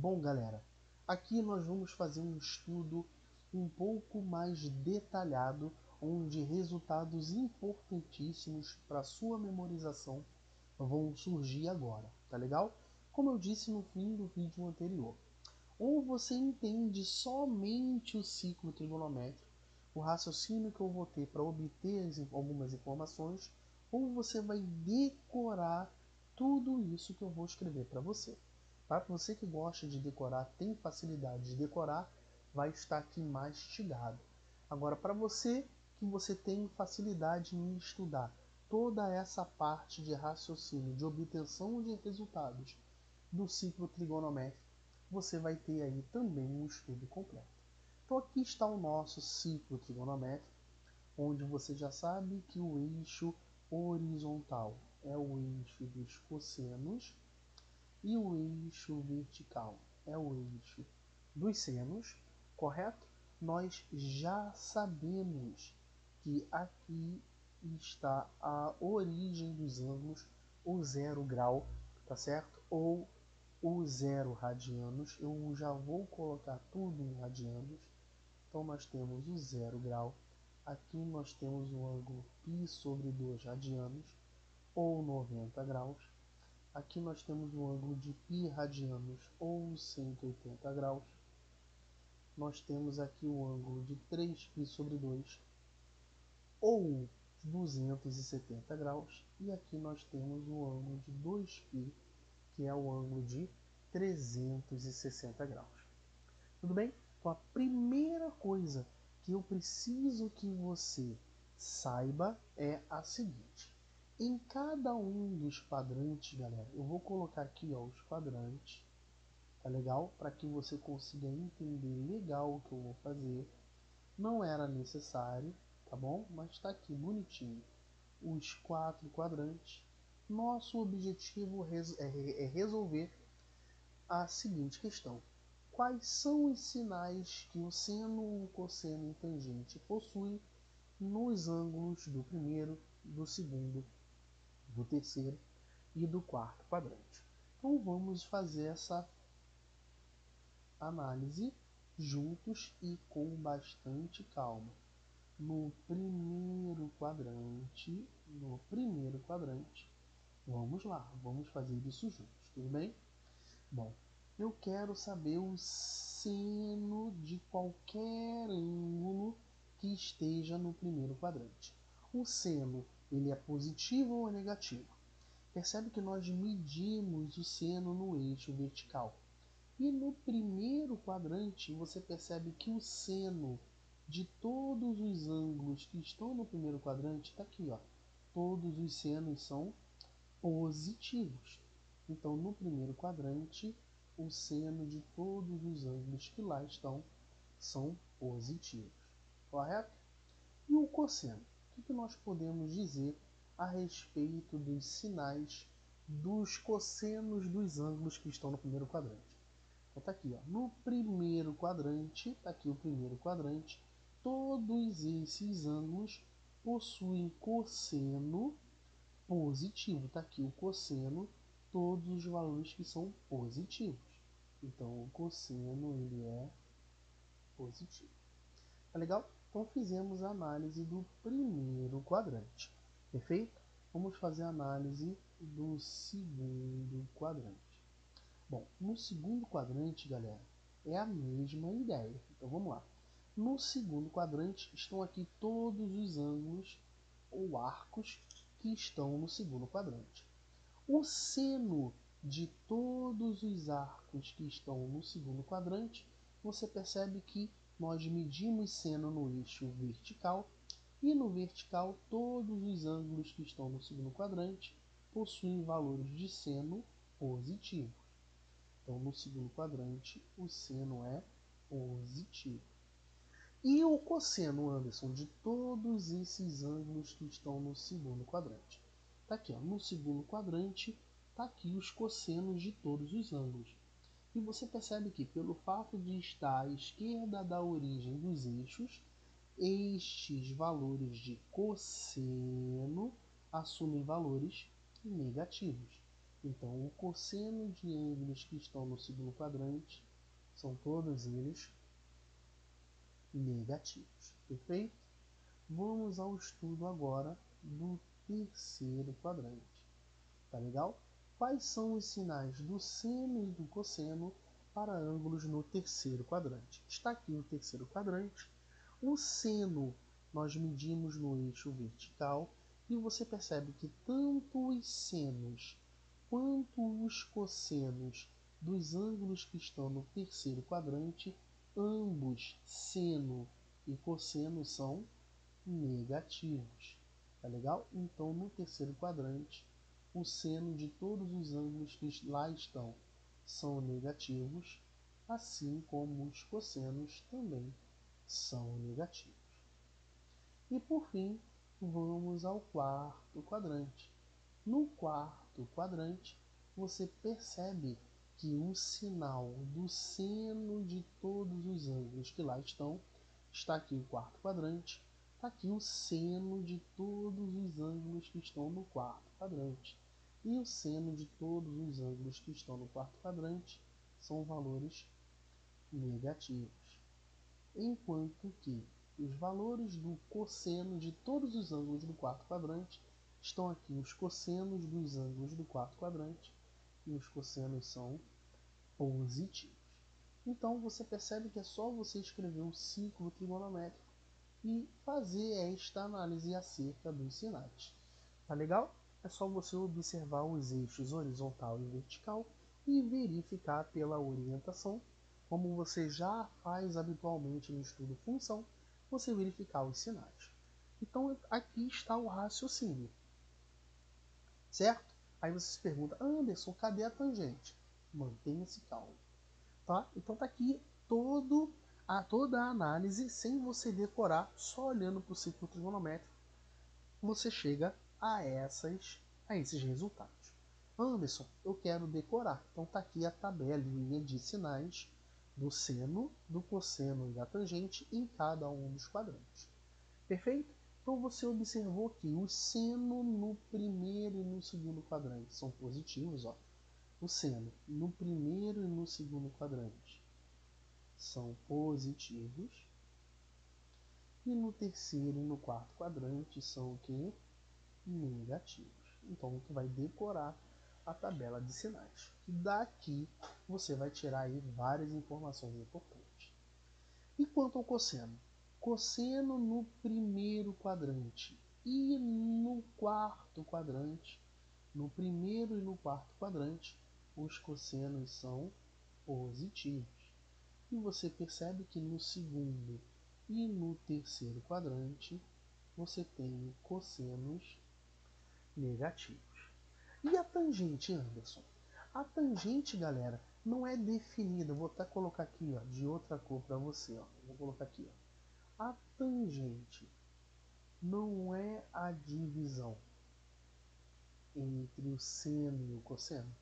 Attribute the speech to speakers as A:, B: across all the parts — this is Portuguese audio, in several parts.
A: Bom, galera, aqui nós vamos fazer um estudo um pouco mais detalhado, onde resultados importantíssimos para sua memorização vão surgir agora, tá legal? Como eu disse no fim do vídeo anterior, ou você entende somente o ciclo trigonométrico, o raciocínio que eu vou ter para obter algumas informações, ou você vai decorar tudo isso que eu vou escrever para você. Para você que gosta de decorar, tem facilidade de decorar, vai estar aqui mastigado. Agora, para você tem facilidade em estudar toda essa parte de raciocínio, de obtenção de resultados do ciclo trigonométrico, você vai ter aí também um estudo completo. Então aqui está o nosso ciclo trigonométrico, onde você já sabe que o eixo horizontal é o eixo dos cossenos e o eixo vertical é o eixo dos senos, correto? Nós já sabemos que aqui está a origem dos ângulos, o 0 grau, tá certo? Ou o 0 radianos. Eu já vou colocar tudo em radianos. Então nós temos o 0 grau. Aqui nós temos o ângulo π sobre 2 radianos, ou 90 graus. Aqui nós temos o ângulo de π radianos, ou 180 graus. Nós temos aqui o ângulo de 3π sobre 2, ou 270 graus. E aqui nós temos o ângulo de 2π, que é o ângulo de 360 graus. Tudo bem? Então a primeira coisa que eu preciso que você saiba é a seguinte. Em cada um dos quadrantes, galera, eu vou colocar aqui ó, os quadrantes, tá legal? Para que você consiga entender legal o que eu vou fazer. Não era necessário, tá bom? Mas está aqui bonitinho. Os 4 quadrantes. Nosso objetivo é resolver a seguinte questão. Quais são os sinais que o seno, o cosseno e o tangente possuem nos ângulos do primeiro, do segundo, do terceiro e do quarto quadrante? Então vamos fazer essa análise juntos e com bastante calma. No primeiro quadrante, vamos lá, vamos fazer isso juntos, tudo bem? Bom, eu quero saber o seno de qualquer ângulo que esteja no primeiro quadrante. O seno, ele é positivo ou negativo? Percebe que nós medimos o seno no eixo vertical. E no primeiro quadrante, você percebe que o seno de todos os ângulos que estão no primeiro quadrante está aqui, ó. Todos os senos são positivos. Então, no primeiro quadrante, o seno de todos os ângulos que lá estão são positivos, correto? E o cosseno? O que nós podemos dizer a respeito dos sinais dos cossenos dos ângulos que estão no primeiro quadrante? Então tá aqui, ó, no primeiro quadrante, tá aqui o primeiro quadrante, todos esses ângulos possuem cosseno positivo. Tá aqui o cosseno, todos os valores que são positivos. Então o cosseno ele é positivo. Tá legal? Então fizemos a análise do primeiro quadrante. Perfeito? Vamos fazer a análise do segundo quadrante. Bom, no segundo quadrante, galera, é a mesma ideia. Então vamos lá. No segundo quadrante estão aqui todos os ângulos ou arcos que estão no segundo quadrante. O seno de todos os arcos que estão no segundo quadrante, você percebe que nós medimos seno no eixo vertical, e no vertical todos os ângulos que estão no segundo quadrante possuem valores de seno positivos. Então, no segundo quadrante, o seno é positivo. E o cosseno, Anderson, de todos esses ângulos que estão no segundo quadrante? Está aqui, ó, no segundo quadrante, está aqui os cossenos de todos os ângulos. E você percebe que, pelo fato de estar à esquerda da origem dos eixos, estes valores de cosseno assumem valores negativos. Então, o cosseno de ângulos que estão no segundo quadrante são todos eles negativos. Perfeito? Vamos ao estudo agora do terceiro quadrante. Tá legal? Quais são os sinais do seno e do cosseno para ângulos no terceiro quadrante? Está aqui o terceiro quadrante. O seno nós medimos no eixo vertical e você percebe que tanto os senos quanto os cossenos dos ângulos que estão no terceiro quadrante, ambos seno e cosseno são negativos. Tá legal? Então, no terceiro quadrante, o seno de todos os ângulos que lá estão são negativos, assim como os cossenos também são negativos. E por fim, vamos ao quarto quadrante. No quarto quadrante, você percebe que o sinal do seno de todos os ângulos que lá estão, está aqui o quarto quadrante, está aqui o seno de todos os ângulos que estão no quarto quadrante. E o seno de todos os ângulos que estão no quarto quadrante são valores negativos. Enquanto que os valores do cosseno de todos os ângulos do quarto quadrante estão aqui os cossenos dos ângulos do quarto quadrante e os cossenos são positivos. Então você percebe que é só você escrever o ciclo trigonométrico e fazer esta análise acerca dos sinais. Tá legal? É só você observar os eixos horizontal e vertical e verificar pela orientação, como você já faz habitualmente no estudo função, você verificar os sinais. Então aqui está o raciocínio, certo? Aí você se pergunta, Anderson, cadê a tangente? Mantenha-se calmo, tá? Então tá aqui toda a análise sem você decorar, só olhando para o ciclo trigonométrico, você chega a esses resultados. Anderson, eu quero decorar. Então tá aqui a tabelinha de sinais do seno, do cosseno e da tangente em cada um dos quadrantes. Perfeito? Então você observou que o seno no primeiro e no segundo quadrante são positivos, ó. O seno no primeiro e no segundo quadrante são positivos. E no terceiro e no quarto quadrante são o quê? Negativos. Então tu vai decorar a tabela de sinais. E daqui você vai tirar aí várias informações importantes. E quanto ao cosseno? Cosseno no primeiro quadrante e no quarto quadrante, no primeiro e no quarto quadrante, os cossenos são positivos. E você percebe que no segundo e no terceiro quadrante você tem cossenos negativos. E a tangente, Anderson? A tangente, galera, não é definida. Vou até colocar aqui, ó, de outra cor para você. Ó. Vou colocar aqui. Ó. A tangente não é a divisão entre o seno e o cosseno.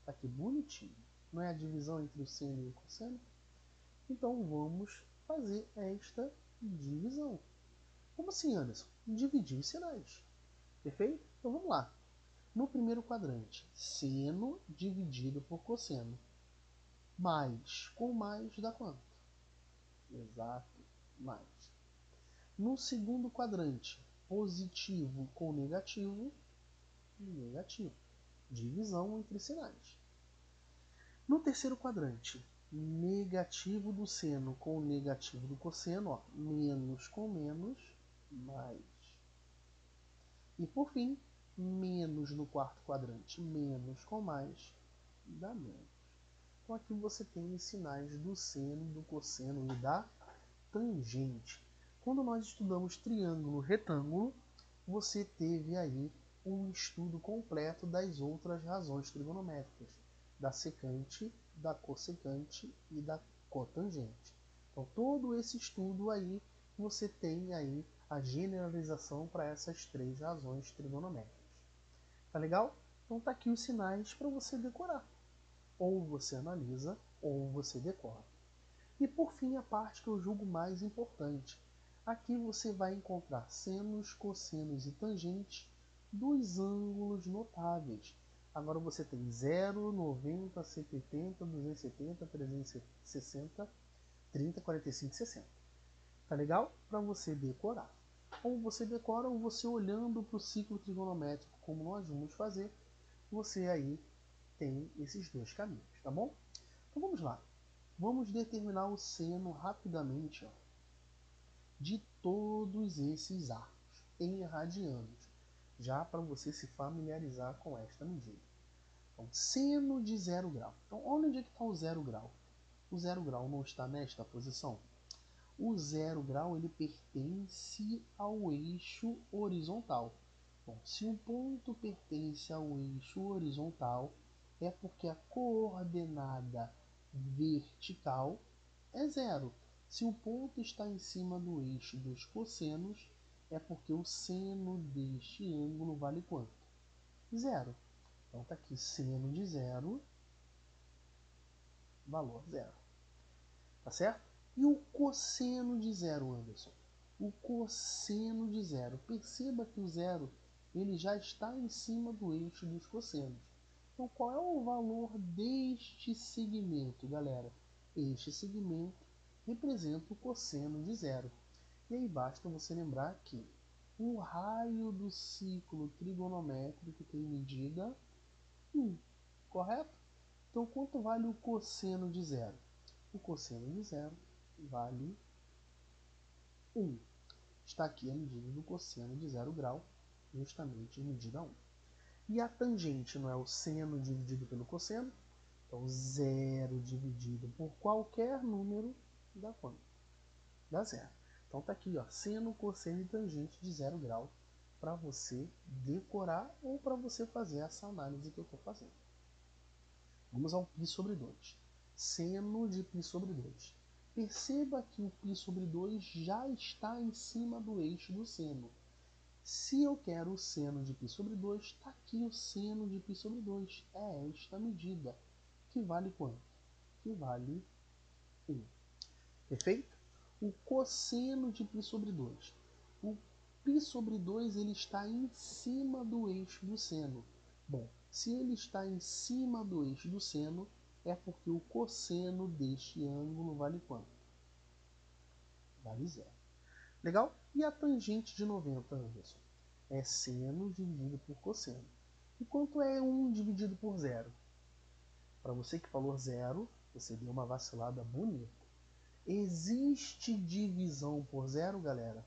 A: Tá aqui bonitinho. Não é a divisão entre o seno e o cosseno? Então vamos fazer esta divisão. Como assim, Anderson? Dividir os sinais. Perfeito? Então vamos lá. No primeiro quadrante, seno dividido por cosseno. Mais com mais dá quanto? Exato, mais. No segundo quadrante, positivo com negativo, negativo. Divisão entre sinais. No terceiro quadrante, negativo do seno com negativo do cosseno, ó, menos com menos, mais. E por fim, menos no quarto quadrante, menos com mais, dá menos. Então aqui você tem os sinais do seno, do cosseno e da tangente. Quando nós estudamos triângulo retângulo, você teve aí um estudo completo das outras razões trigonométricas, da secante, da cossecante e da cotangente. Então todo esse estudo aí, você tem aí a generalização para essas três razões trigonométricas. Tá legal? Então tá aqui os sinais para você decorar. Ou você analisa, ou você decora. E por fim, a parte que eu julgo mais importante. Aqui você vai encontrar senos, cossenos e tangentes dos ângulos notáveis. Agora você tem 0, 90, 180, 270, 360, 30, 45, 60. Tá legal? Para você decorar. Ou você decora ou você olhando para o ciclo trigonométrico, como nós vamos fazer, você aí tem esses dois caminhos, tá bom? Então vamos lá. Vamos determinar o seno rapidamente, ó, de todos esses arcos em radianos, já para você se familiarizar com esta medida. Então, seno de 0 grau. Então, olha onde é que está o 0 grau. O 0 grau não está nesta posição. O 0 grau ele pertence ao eixo horizontal. Bom, se um ponto pertence ao eixo horizontal, é porque a coordenada vertical é 0. Se o ponto está em cima do eixo dos cossenos, é porque o seno deste ângulo vale quanto? 0. Então está aqui seno de 0, valor 0. Tá certo? E o cosseno de 0, Anderson? O cosseno de 0. Perceba que o 0 ele já está em cima do eixo dos cossenos. Então, qual é o valor deste segmento, galera? Este segmento representa o cosseno de 0. E aí basta você lembrar que o raio do ciclo trigonométrico tem medida 1, correto? Então, quanto vale o cosseno de 0? O cosseno de 0 vale 1. Está aqui a medida do cosseno de 0 grau, justamente medida 1. E a tangente não é o seno dividido pelo cosseno? Então, 0 dividido por qualquer número dá quanto? Dá 0. Então, está aqui, ó, seno, cosseno e tangente de 0 grau para você decorar ou para você fazer essa análise que eu estou fazendo. Vamos ao π sobre 2. Seno de π sobre 2. Perceba que o π sobre 2 já está em cima do eixo do seno. Se eu quero o seno de π sobre 2, está aqui o seno de π sobre 2. É esta medida, que vale quanto? Que vale 1. Perfeito? O cosseno de π sobre 2. O π sobre 2 ele está em cima do eixo do seno. Bom, se ele está em cima do eixo do seno, é porque o cosseno deste ângulo vale quanto? Vale 0. Legal? E a tangente de 90, Anderson? É seno dividido por cosseno. E quanto é 1 dividido por 0? Para você que falou 0, você deu uma vacilada bonita. Existe divisão por 0, galera?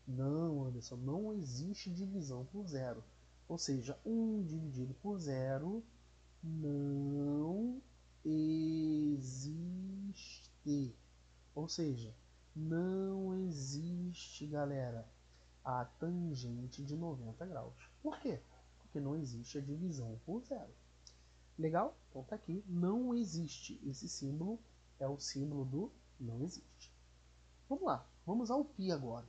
A: Não, Anderson, não existe divisão por 0. Ou seja, 1 dividido por 0 não existe. Ou seja, não existe, galera, a tangente de 90 graus. Por quê? Porque não existe a divisão por 0. Legal? Então tá aqui, não existe. Esse símbolo é o símbolo do não existe. Vamos lá, vamos ao π agora.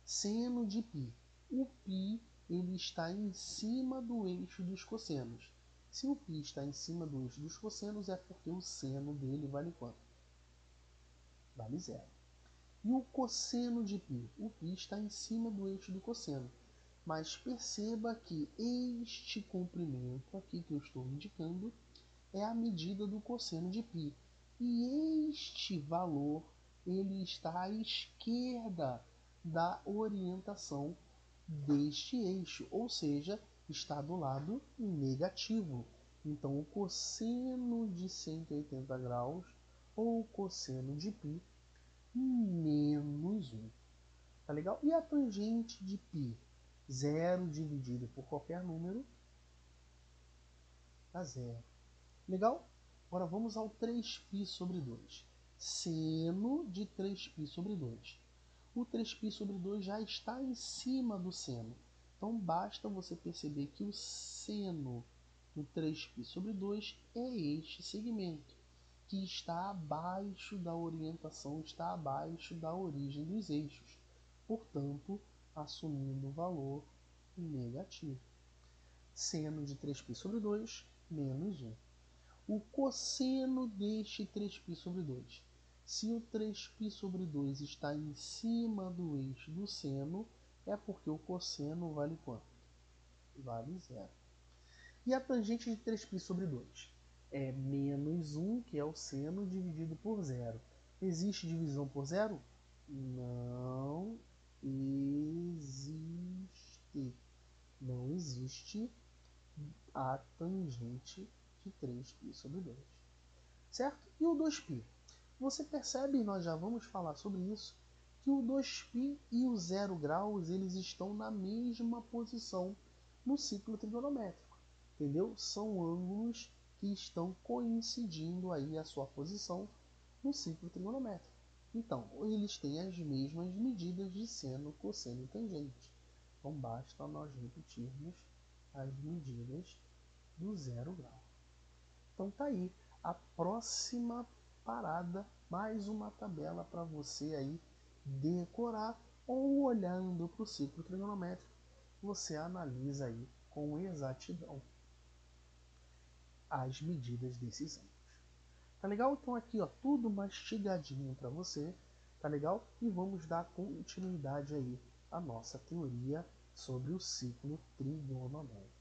A: Seno de π. O π ele está em cima do eixo dos cossenos. Se o π está em cima do eixo dos cossenos, é porque o seno dele vale quanto? Vale 0. E o cosseno de π? O π está em cima do eixo do cosseno. Mas perceba que este comprimento aqui que eu estou indicando é a medida do cosseno de π. E este valor ele está à esquerda da orientação deste eixo, ou seja, está do lado negativo. Então, o cosseno de 180 graus ou o cosseno de π menos 1. Tá legal? E a tangente de π? 0 dividido por qualquer número dá 0. Legal? Agora vamos ao 3π sobre 2. Seno de 3π sobre 2. O 3π sobre 2 já está em cima do seno. Então basta você perceber que o seno do 3π sobre 2 é este segmento, que está abaixo da orientação, está abaixo da origem dos eixos. Portanto, assumindo o valor negativo. Seno de 3π sobre 2 menos 1. O cosseno deste 3π sobre 2. Se o 3π sobre 2 está em cima do eixo do seno, é porque o cosseno vale quanto? Vale 0. E a tangente de 3π sobre 2? É menos 1, que é o seno, dividido por zero. Existe divisão por zero? Não existe. Não existe a tangente de 3π sobre 2. Certo? E o 2π? Você percebe, e nós já vamos falar sobre isso, que o 2π e o 0 graus eles estão na mesma posição no ciclo trigonométrico. Entendeu? São ângulos que estão coincidindo aí a sua posição no ciclo trigonométrico. Então, eles têm as mesmas medidas de seno, cosseno e tangente. Então, basta nós repetirmos as medidas do 0 grau. Então, tá aí a próxima parada, mais uma tabela para você aí decorar, ou olhando para o ciclo trigonométrico, você analisa aí com exatidão as medidas desses ângulos. Tá legal? Então aqui, ó, tudo mastigadinho para você, tá legal? E vamos dar continuidade aí à nossa teoria sobre o ciclo trigonométrico.